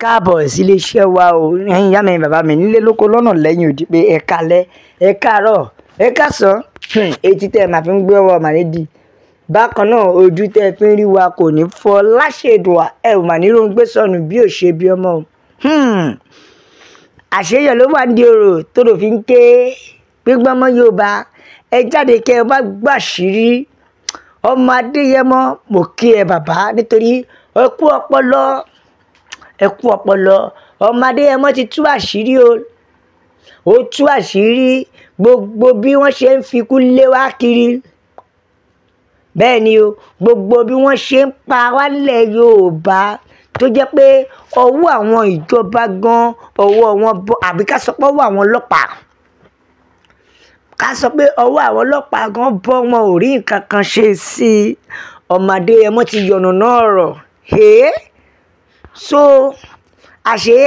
Káàbọ̀ sí iléeṣẹ́ wa o, ẹ̀yin ìyá mi bàbá mi nílé lóko lọ́nà lẹ́yìn odi pé ẹ káalẹ́, ẹ káàárọ̀, ẹ káàsán, etí tẹ́ ẹ máa fi ń gbé ọwọ́ mànídì. Bákan náà ojú tẹ́ ẹ fi ń rí wa kò ní fọ́ láṣẹ̀dùà ẹ ò mà ní ló ń gbé sọnù bí ò ṣe bí ọmọ o. Àṣeyọ̀ ló wà ní orò tó lò fi ń ké gbígbọ́n ọmọ Yorùbá ẹ jáde kẹ́ ẹ má gbàṣírí ọmọ Adéyẹmọ mo kí ẹ bàbá nítorí ẹ kú ọpọlọ ọmọ Adéyẹmọ ti tú àṣírí ó tú àṣírí gbogbo bí wọ́n ṣe ń fikú lé wá kiri bẹ́ẹ̀ ni o gbogbo bí wọ́n ṣe ń pa wálẹ̀ Yorùbá tó jẹ́ pé ọwọ́ àwọn ìjọba gan ọwọ́ wọn bọ́ àbí ká sọ pé ọwọ́ àwọn ọlọ́pàá gan bọ́ wọn ò rí nǹkan kan ṣe sí i ọmọ Adéyẹmọ ti yànnàná ọ̀rọ̀ so àṣé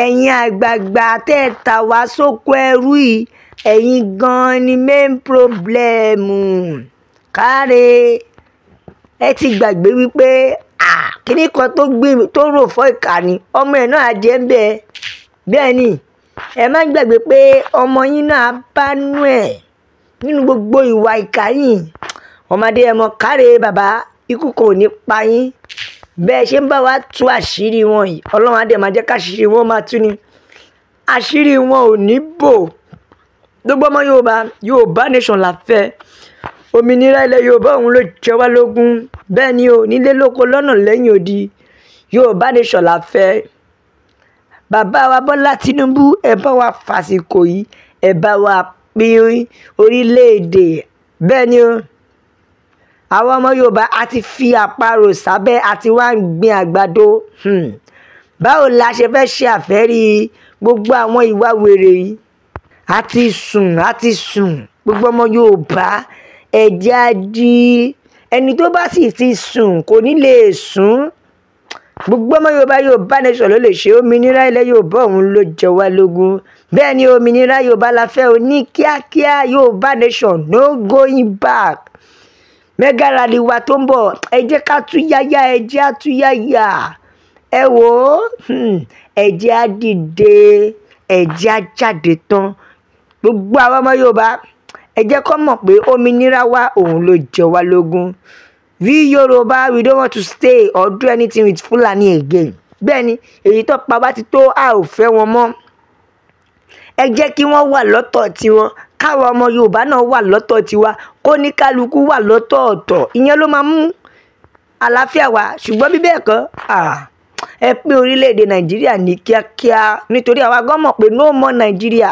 ẹ̀yin àgbààgbà tẹ́ ẹ tà wá sóko ẹrú yìí ẹ̀yin gan ni main problem káre ẹ ti gbàgbé wípé kíní kan tó rò fọ́ ìkànnì ọmọ ẹ̀ náà jẹ́ ń bẹ́ẹ̀ ni ẹ má gbàgbé pé ọmọ yín náà bá nú ẹ̀ nínú gbogbo ìwà ìkà yìí ọmọ Adéyẹmọ káre bàbá ikú kò ní pa yín bẹ́ẹ̀ ṣe ń bá wa tú àṣírí wọn yìí ọlọ́run á dẹ̀ máa jẹ́ káṣírí wọn máa tú ni àṣírí wọn ò ní bò gbogbo ọmọ Yorùbá nation la fẹ́ òmìnira ilẹ̀ Yorùbá òun ló jẹ wá lógún bẹ́ẹ̀ ni o nílé lóko lọ́nà lẹ́yìn odi Yorùbá nation la fẹ́ bàbá wa Bọ́lá Tinubu ẹ bá wa fàsìkò yìí ẹ bá wa pín orílẹ̀-èdè bẹ́ẹ̀ ni o àwọn ọmọ Yorùbá a ti fi àparò sábẹ́ àti wá ń gbin àgbàdo báwo la ṣe fẹ́ ṣe àfẹ́rí gbogbo àwọn ìwà wèrè yìí a ti sùn gbogbo ọmọ Yorùbá ẹ̀jẹ̀ á di ẹni tó bá sì ti sùn kò ní lè sùn gbogbo ọmọ Yorùbá nation ló lè ṣe òmìnira ilẹ̀ Yorùbá òun ló jẹ wá lógún bẹ́ẹ̀ ni òmìnira Yorùbá la fẹ́ o ní kíákíá Yorùbá nation no going back mega rally wa tó ń bọ̀ ẹ jẹ́ ká tú yáyá ẹ wò ó ẹ̀jẹ̀ á dìde ẹ̀jẹ̀ á jáde tán gbogbo àwọn ọmọ Yorùbá ẹ jẹ́ kó mọ̀ pé òmìnira wa òun ló jẹ wá lógún we Yorùbá we don't want to stay or do anything with Fulani again bẹ́ẹ̀ ni èyí tó pa wá ti tó a ò fẹ́ wọn mọ́ ẹ jẹ́ kí wọ́n wà lọ́tọ̀ tiwọn káwọn ọmọ Yorùbá náà wà lọ́tọ̀ tiwa kó ní kálukú wà lọ́tọ̀ọ̀tọ̀ ìyẹn ló máa mú àlàáfíà wá ṣùgbọ́n bí bẹ́ẹ̀ kọ́ ẹ pín orílẹ̀-èdè Nàìjíríà ní kíákíá nítorí àwa gan mọ̀ pé no more Nàìjíríà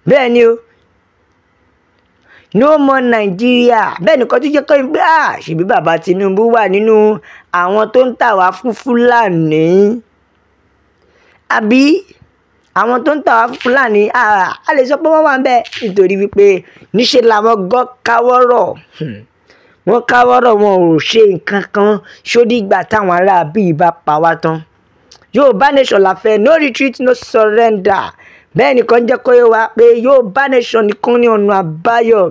bẹ́ẹ̀ ni o no more Nàìjíríà bẹ́ẹ̀ nìkan tó jẹ́ kọ́ pé ṣèbí bàbá Tinubu wà nínú àwọn tó ń tà wá fún Fúlàní àbí àwọn tó ń tà wá Fúlàní a lè sọ pé wọ́n wà ń bẹ̀ nítorí wípé níṣẹ́ làwọn gan káwọ́rọ̀ wọn ò ṣe nǹkan kan sódì ìgbà táwọn ará bíi bá pa wá tán Yorùbá nation la fẹ́ no retreat no surrender bẹ́ẹ̀ nìkan jẹ́ kó yé wa pé Yorùbá nation nìkan ní ọ̀nà àbáyọ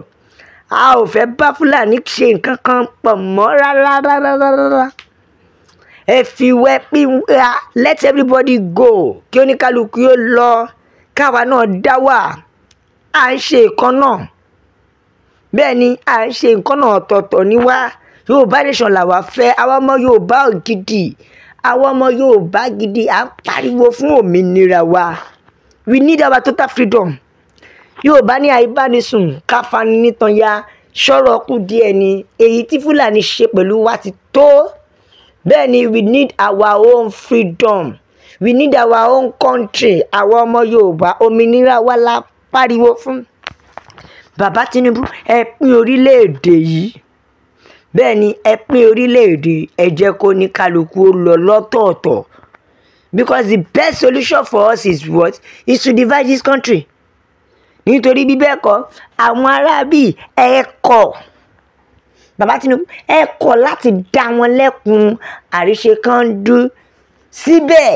a ò fẹ́ bá Fúlàní ṣe nǹkan kan pọ̀ mọ́ rárá ẹ fi wẹ́ pín let everybody go kí oníkálukú yóò lọ káwa náà dá wà à ń ṣe nǹkan náà bẹ́ẹ̀ ni à ń ṣe nǹkan náà ọ̀tọ̀ọ̀tọ̀ ní wá Yorùbá nation làwa fẹ́ àwọn ọmọ Yorùbá gidi à ń pariwo fún òmìnira wa we need our total freedom Yorùbá ní àìbánisùn káfani nítan ya ṣọ́rọ̀ kù díẹ̀ ni èyí tí Fúlàní ṣe pẹ̀lú wa ti tó bẹ́ẹ̀ ni we need our own freedom we need our own country àwọn ọmọ Yorùbá òmìnira wa la pariwo fún bàbá Tinubu ẹ pín orílẹ̀-èdè yìí bẹ́ẹ̀ ni ẹ pín orílẹ̀-èdè ẹ jẹ́ kó ní kálukú ó lọ lọ́tọ̀ọ̀tọ̀ because the best solution for us is what is to divide this country nítorí bí bẹ́ẹ̀ kọ́ àwọn aráabí ẹ kọ̀ bàbá Tinubu ẹ kọ̀ láti dá wọn lẹ́kun àríṣe kan dú síbẹ̀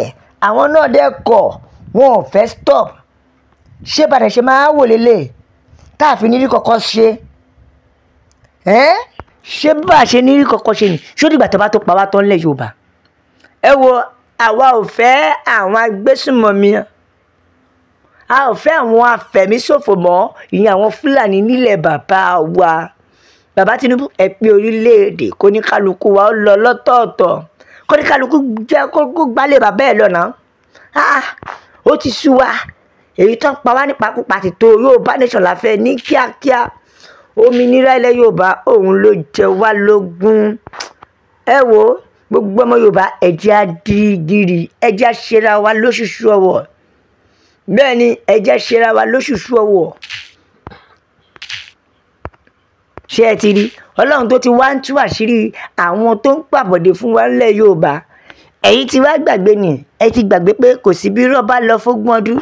àwọn náà dẹ́ kọ̀ wọn ò fẹ́ stop ṣé bàdàn ṣe máa wò lélẹ̀ tá a fi nírí kọ̀kọ́ ṣe ṣé bá a ṣe nírí kọ̀kọ́ ṣe ni ṣó dìgbà tó bá tó pa wá tán lẹ̀ Yorùbá ẹ wo àwa ò fẹ́ àwọn agbésùnmọ̀mí, a ò fẹ́ àwọn afẹ̀míṣòfò mọ́, ìyẹn àwọn Fúlàní nílẹ̀ bàbá wa. Bàbá Tinubu ẹ pé orílẹ̀-èdè kó ní kálukú wa ó lọ lọ́tọ̀ọ̀tọ̀, kó ní kálukú jẹ́ kó gbálẹ̀ bàbá ẹ̀ lọ́nà. Ó ti sú wa, èyí tó ń pa wá nípakúpa ti tó. Yorùbá nation la fẹ́ ní kíákíá. Òmìnira ilẹ̀ Yorùbá òun ló jẹ wá lógún. Ẹ wo gbogbo ọmọ Yorùbá ẹ jẹ́ á di gìrì, ẹ jẹ́ á ṣera wa lóṣùṣù ọwọ̀. Bẹ́ẹ̀ ni ẹ jẹ́ á ṣera wa lóṣùṣù ọwọ̀. Ṣé ẹ ti rí Ọlọ́run tó ti wá ń tú àṣírí àwọn tó ń pàbọ̀dé fún wa nílẹ̀ Yorùbá? Ẹ̀yin ti wá gbàgbé ni, ẹ ti gbàgbé pé kò sí bí irọ́ bá lọ fógún ọdún,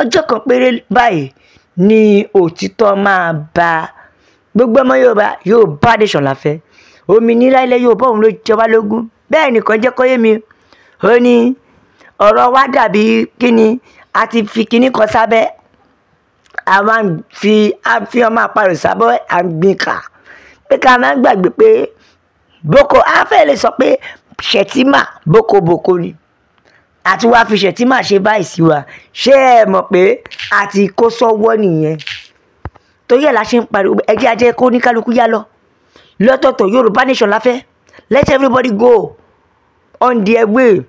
ọjọ́ kan péré báyìí ni òtítọ́ máa bá gbogbo ọmọ Yorùbá. Yorùbá nation la fẹ́, òmìnira ilẹ̀ Yorùbá òun ló jẹ wá lógún. Bẹ́ẹ̀ nìkan jẹ́ kó yé mi, ó ní ọ̀rọ̀ wa dàbí kíni, a ti fi kíní kan sábẹ́, a máa ń fi ọmọ àparò sábẹ́ àgbìnkà, pé ká máa ń gbàgbé pé boko, a fẹ́ lè sọ pé Shettima boko ni, àti wá fi Shettima ṣe báyìí sí wa. Ṣé ẹ mọ̀ pé a ti kó sọ́wọ́ nìyẹn? Torí ẹ̀ la ṣe ń pariwo ẹjẹ́ ajẹ́ kó ní kálukú yá lọ lọ́tọ̀ọ̀tọ̀. Yorùbá nation la fẹ́, let everybody go on their way.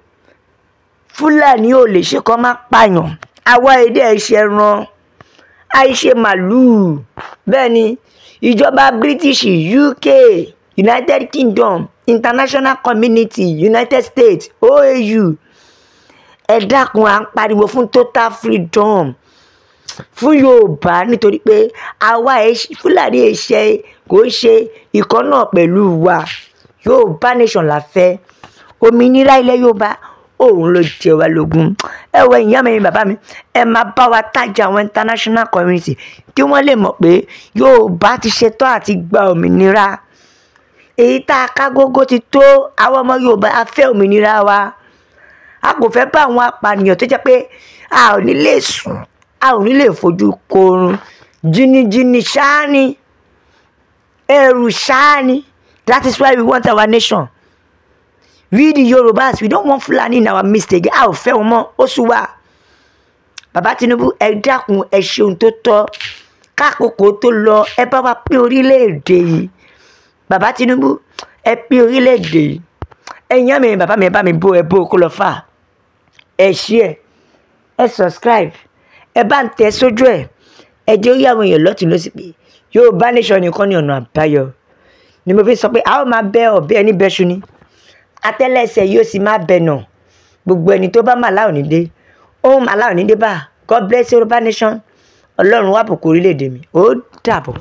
Fúlàní ò lè ṣe kó má pààyàn, àwa èdè ẹ̀ṣẹ̀ ran àìṣe màlúù. Bẹ́ẹ̀ ni ìjọba British, UK, United Kingdom, international community, United States, OAU, ẹ dákun à ń pariwo fún total freedom fún Yorùbá, nítorí pé àwa Fúlàní ẹ̀ṣẹ̀ kò ṣe ìkan náà pẹ̀lú wa. Yorùbá nation la fẹ́, òmìnira ilẹ̀ Yorùbá òun ló jẹ wá lógún. Ẹ wọ ìyá mi, bàbá mi, ẹ máa bá wa tájà àwọn international community kí wọ́n lè mọ̀ pé Yorùbá ti ṣetán àti gba òmìnira. Èyí tá a ká gógó ti tó. Àwọn ọmọ Yorùbá a fẹ́ òmìnira wa. A kò fẹ́ bá àwọn apànìyàn tó jẹ́ pé a ò ní lè sùn, a ò ní lè fojú korun, jìnnìjìnnì ṣáá ni, ẹ̀rù ṣáá ni. That is why we want our nation. We the Yorùbás, we don't want Fulani in our midst again. A ò fẹ́ wọn mọ́, ó sú wa. Bàbá Tinubu ẹ dákun ẹ ṣe ohun tó tọ́, káàkókò tó lọ ẹ bá wa pín orílẹ̀-èdè yìí. Bàbá Tinubu ẹ pín orílẹ̀-èdè yìí. Ẹ̀yin mi, bàbá mi, ẹ bá mi bó ẹ bó kó lọ fà, ẹ share, ẹ subscribe, ẹ bá ń tẹ sójú ẹ jẹ́ ó yá àwọn èèyàn lọ́tùn lósì pé Yorùbá nation nìkan ní ọ̀nà àbáyọ. Ni mo fi sọ pé a ó máa bẹ ọ̀bẹ ẹni bẹ́ṣu ni, àtẹ́lẹsẹ̀ yóò sì máa bẹ nà. Gbogbo ẹni tó bá mà láò ní dé, ó mà láò ní dé bá. God bless Yorùbá nation. Ọlọ́run wá bùkún orílẹ̀-èdè mi. Ó dàbọ̀.